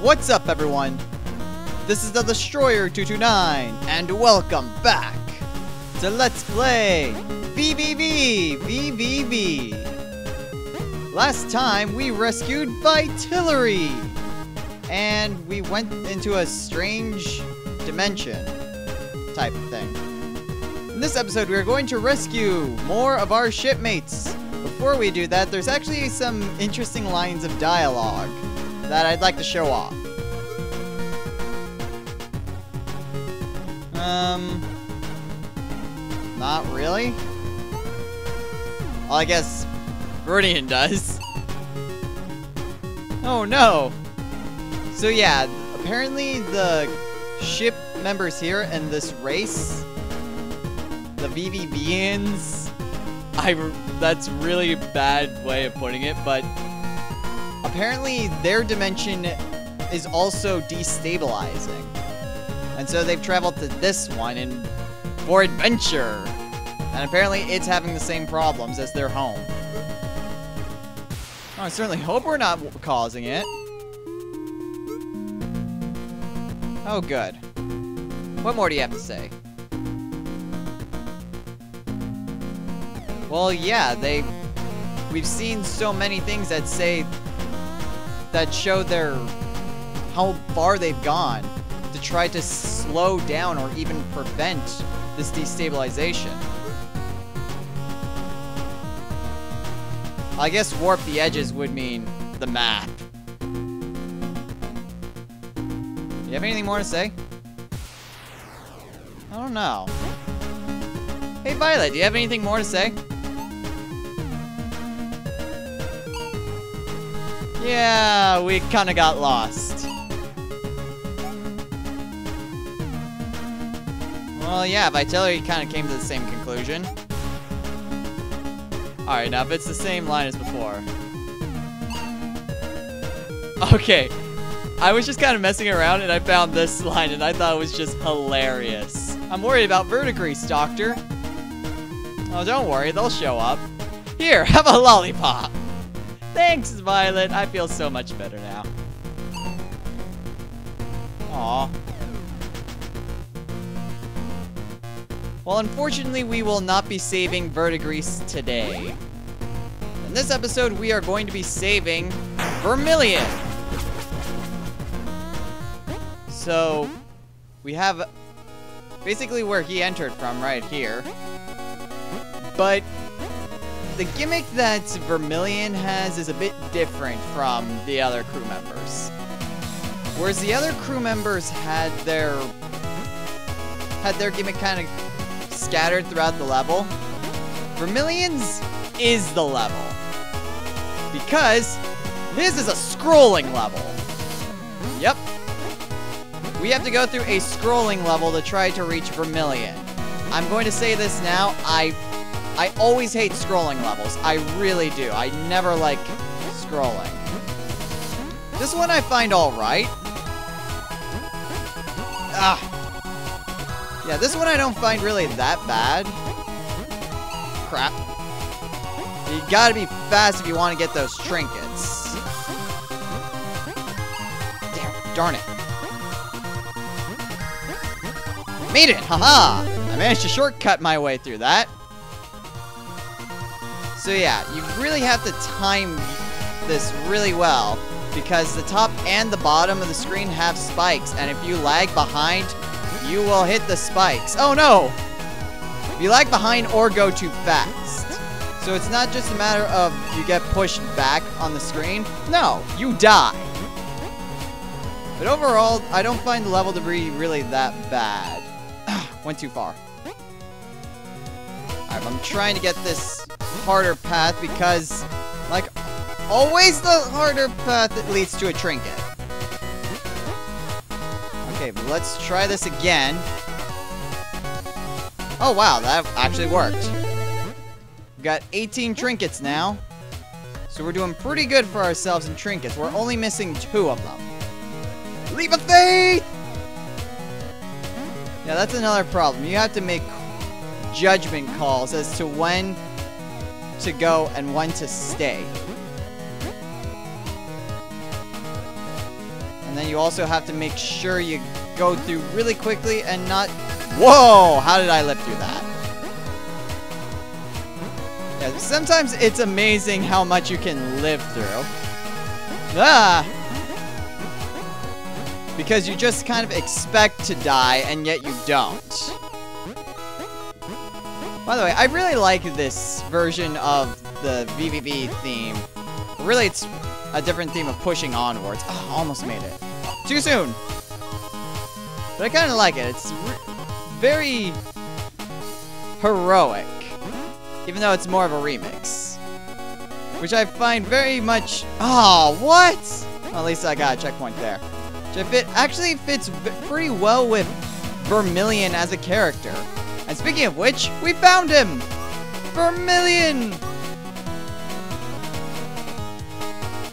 What's up, everyone? This is the Destroyer 229, and welcome back to Let's Play VVVVVV. Last time we rescued Vitellary, and we went into a strange dimension type thing. In this episode, we are going to rescue more of our shipmates. Before we do that, there's actually some interesting lines of dialogue that I'd like to show off. Not really. Well, I guess Verdian does. Oh no! So yeah, apparently the ship members here in this race, the VVVians, that's really a bad way of putting it, but apparently their dimension is also destabilizing. And so they've traveled to this one for adventure. And apparently it's having the same problems as their home. Oh, I certainly hope we're not causing it. Oh, good. What more do you have to say? Well, yeah, we've seen so many things that show how far they've gone to try to slow down or even prevent this destabilization. I guess warp the edges would mean the map. You have anything more to say? I don't know. Hey Violet, do you have anything more to say? Yeah, we kinda got lost. Well, yeah, Vitellary kind of came to the same conclusion. Alright, now if it's the same line as before. Okay, I was just kind of messing around and I found this line and I thought it was just hilarious. I'm worried about verdigrease, Doctor. Oh, don't worry, they'll show up. Here, have a lollipop. Thanks, Violet. I feel so much better now. Aw. Well, unfortunately, we will not be saving verdigrease today. In this episode, we are going to be saving Vermilion. So, we have basically where he entered from right here. But the gimmick that Vermilion has is a bit different from the other crew members. Whereas the other crew members had their gimmick kind of scattered throughout the level, Vermilion's is the level. Because his is a scrolling level. Yep. We have to go through a scrolling level to try to reach Vermilion. I'm going to say this now, I always hate scrolling levels. I really do. I never like scrolling. This one I find alright. Yeah, this one I don't find really that bad. Crap. You gotta be fast if you want to get those trinkets. Damn, darn it. Made it! Haha! I managed to shortcut my way through that. So yeah, you really have to time this really well because the top and the bottom of the screen have spikes, and if you lag behind, you will hit the spikes. Oh no! You lag behind or go too fast. So it's not just a matter of you get pushed back on the screen. No, you die. But overall, I don't find the level to be really that bad. Went too far. Alright, I'm trying to get this harder path because, like always, the harder path that leads to a trinket. Okay, but let's try this again. Oh wow, that actually worked. We've got 18 trinkets now. So we're doing pretty good for ourselves in trinkets. We're only missing 2 of them. Leap of faith! Yeah, that's another problem. You have to make judgment calls as to when to go and when to stay. And And then you also have to make sure you go through really quickly and not... Whoa! How did I live through that? Yeah, sometimes it's amazing how much you can live through. Ah! Because you just kind of expect to die, and yet you don't. By the way, I really like this version of the VVV theme. Really, it's a different theme of pushing onwards. Oh, almost made it. Too soon! But I kind of like it. It's very heroic. Even though it's more of a remix. Which I find very much... Oh, what? Well, at least I got a checkpoint there. Which actually fits pretty well with Vermilion as a character. And speaking of which, we found him! Vermilion!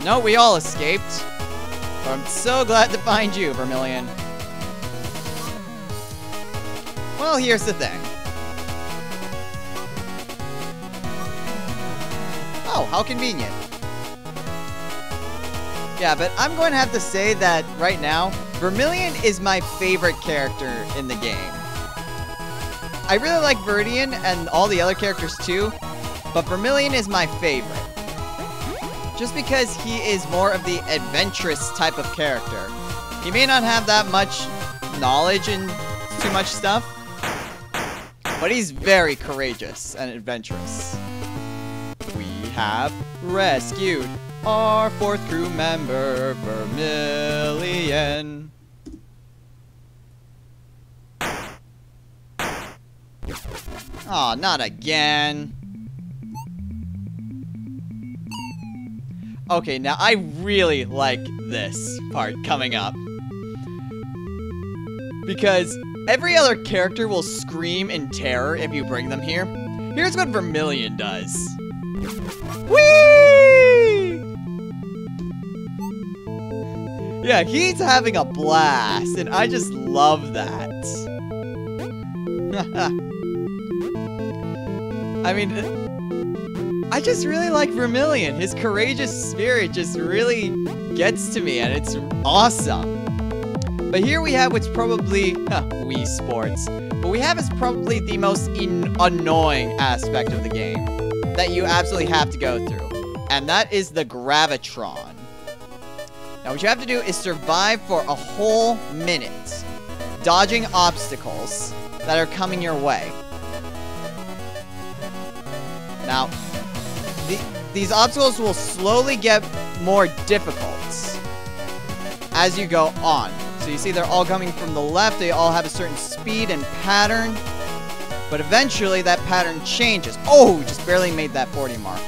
No, we all escaped. But I'm so glad to find you, Vermilion. Well, here's the thing. Oh, how convenient. Yeah, but I'm going to have to say that right now, Vermilion is my favorite character in the game. I really like Viridian and all the other characters too, but Vermilion is my favorite. Just because he is more of the adventurous type of character. He may not have that much knowledge and too much stuff, but he's very courageous and adventurous. We have rescued our 4th crew member, Vermilion. Aw, not again. Okay, now I really like this part coming up. Because every other character will scream in terror if you bring them here. Here's what Vermilion does. Whee! Yeah, he's having a blast, and I just love that. I mean, I just really like Vermilion. His courageous spirit just really gets to me, and it's awesome. But here we have what's probably, Wii Sports. What we have is probably the most annoying aspect of the game that you absolutely have to go through. And that is the Gravitron. Now what you have to do is survive for a whole minute, dodging obstacles that are coming your way. Now, these obstacles will slowly get more difficult as you go on. So you see they're all coming from the left, they all have a certain speed and pattern, but eventually that pattern changes. Oh, we just barely made that 40 mark.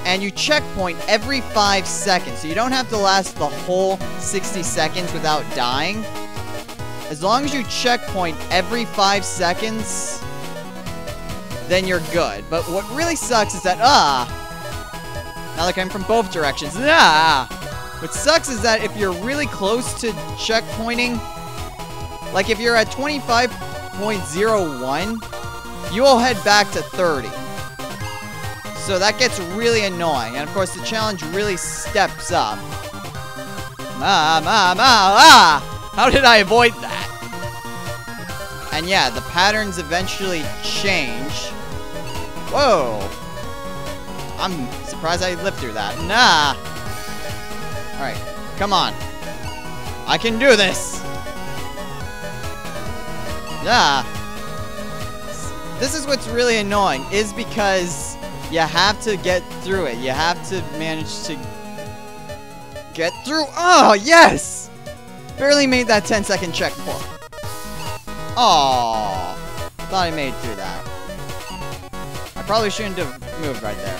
And you checkpoint every 5 seconds, so you don't have to last the whole 60 seconds without dying. As long as you checkpoint every 5 seconds, then you're good. But what really sucks is that, now they're coming from both directions. What sucks is that if you're really close to checkpointing, like if you're at 25.01, you will head back to 30. So that gets really annoying. And of course, the challenge really steps up. How did I avoid that? And yeah, the patterns eventually change. Whoa. I'm surprised I lived through that. Alright, come on. I can do this. This is what's really annoying, is because you have to get through it. You have to manage to get through. Oh, yes! Barely made that 10-second checkpoint. Oh, thought I made it through that. I probably shouldn't have moved right there.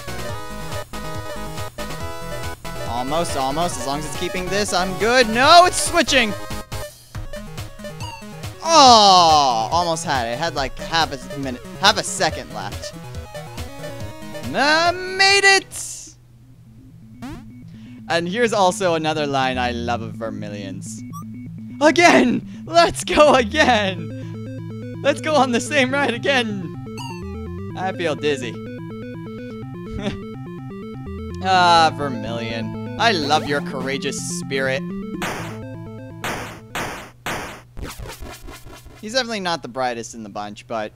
Almost. As long as it's keeping this, I'm good. No, it's switching! Oh, almost had it. It had like half a second left. Made it! And here's also another line I love of Vermilion's. Again! Let's go again! Let's go on the same ride again! I feel dizzy. Vermilion. I love your courageous spirit. He's definitely not the brightest in the bunch, but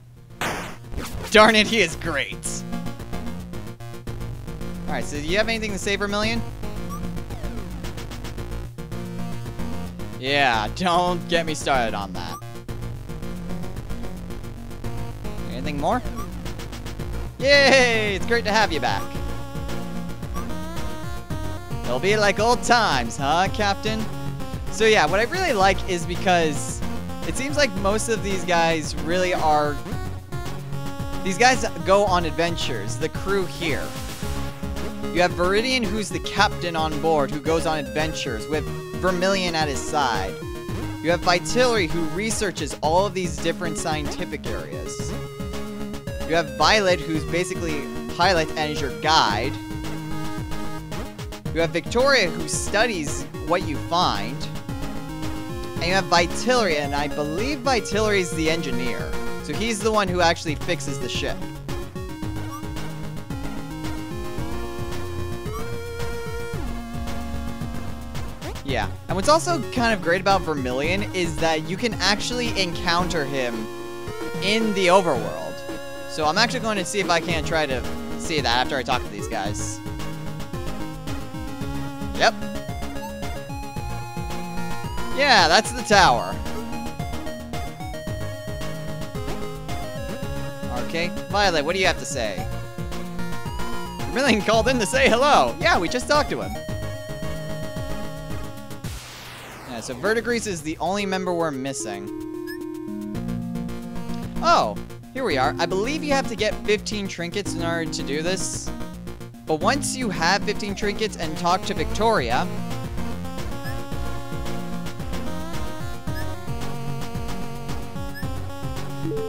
darn it, he is great. Alright, so do you have anything to say, Vermilion? Yeah, don't get me started on that. Anything more? Yay! It's great to have you back. It'll be like old times, huh, Captain? So yeah, what I really like is because it seems like most of these guys really are... These guys go on adventures, the crew here. You have Viridian, who's the captain on board, who goes on adventures with Vermilion at his side. You have Vitellary, who researches all of these different scientific areas. You have Violet, who's basically pilot and is your guide. You have Victoria, who studies what you find. And you have Vitellary, and I believe Vitellary is the engineer. So he's the one who actually fixes the ship. Yeah, and what's also kind of great about Vermilion is that you can actually encounter him in the overworld. So I'm actually going to see if I can try to see that after I talk to these guys. Yep. Yeah, that's the tower. Okay, Violet, what do you have to say? Vermilion called in to say hello. Yeah, we just talked to him. Yeah, so Verdigris is the only member we're missing. Oh, here we are. I believe you have to get 15 trinkets in order to do this. But once you have 15 trinkets and talk to Victoria,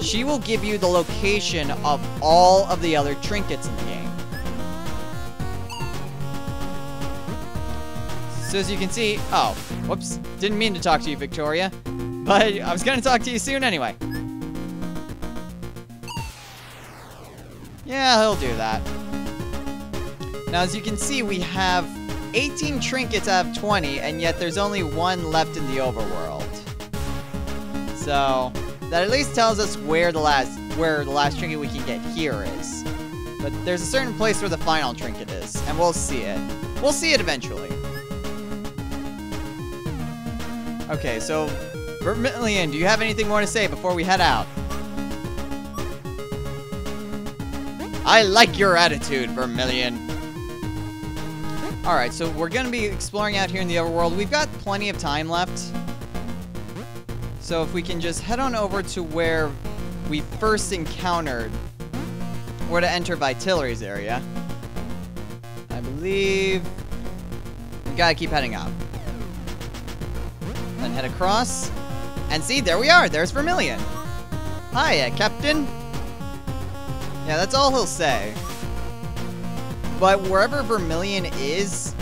she will give you the location of all of the other trinkets in the game. So as you can see, oh, whoops, didn't mean to talk to you, Victoria, but I was gonna talk to you soon anyway. Yeah, he'll do that. Now, as you can see, we have 18 trinkets out of 20, and yet there's only one left in the overworld. So that at least tells us where the last trinket we can get here is. But there's a certain place where the final trinket is, and we'll see it. We'll see it eventually. Okay, so Vermilion, do you have anything more to say before we head out? I like your attitude, Vermilion. Alright, so we're going to be exploring out here in the overworld. We've got plenty of time left. So if we can just head on over to where we first encountered where to enter Vitellary's area. I believe we gotta keep heading up. Then head across. And see, there we are. There's Vermilion. Hiya, Captain. Yeah, that's all he'll say. But wherever Vermilion is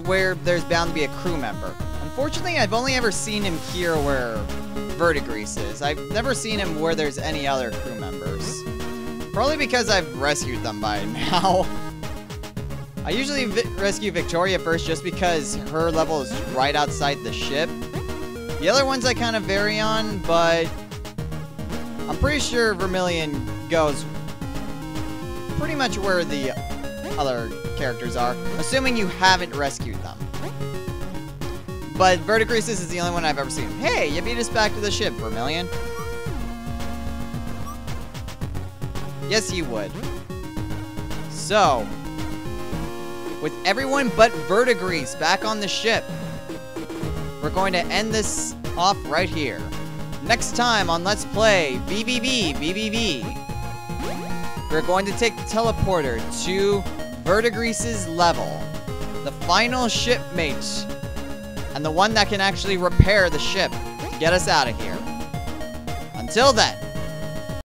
where there's bound to be a crew member. Unfortunately, I've only ever seen him here where Verdigris is. I've never seen him where there's any other crew members. Probably because I've rescued them by now. I usually rescue Victoria first just because her level is right outside the ship. The other ones I kind of vary on, but I'm pretty sure Vermilion goes pretty much where the other characters are, assuming you haven't rescued them. But Verdigris is the only one I've ever seen. Hey, you beat us back to the ship, Vermilion. Yes, he would. So, with everyone but Verdigris back on the ship, we're going to end this off right here. Next time on Let's Play VVVVVV, we're going to take the teleporter to Verdigris' level, the final shipmate, and the one that can actually repair the ship to get us out of here. Until then,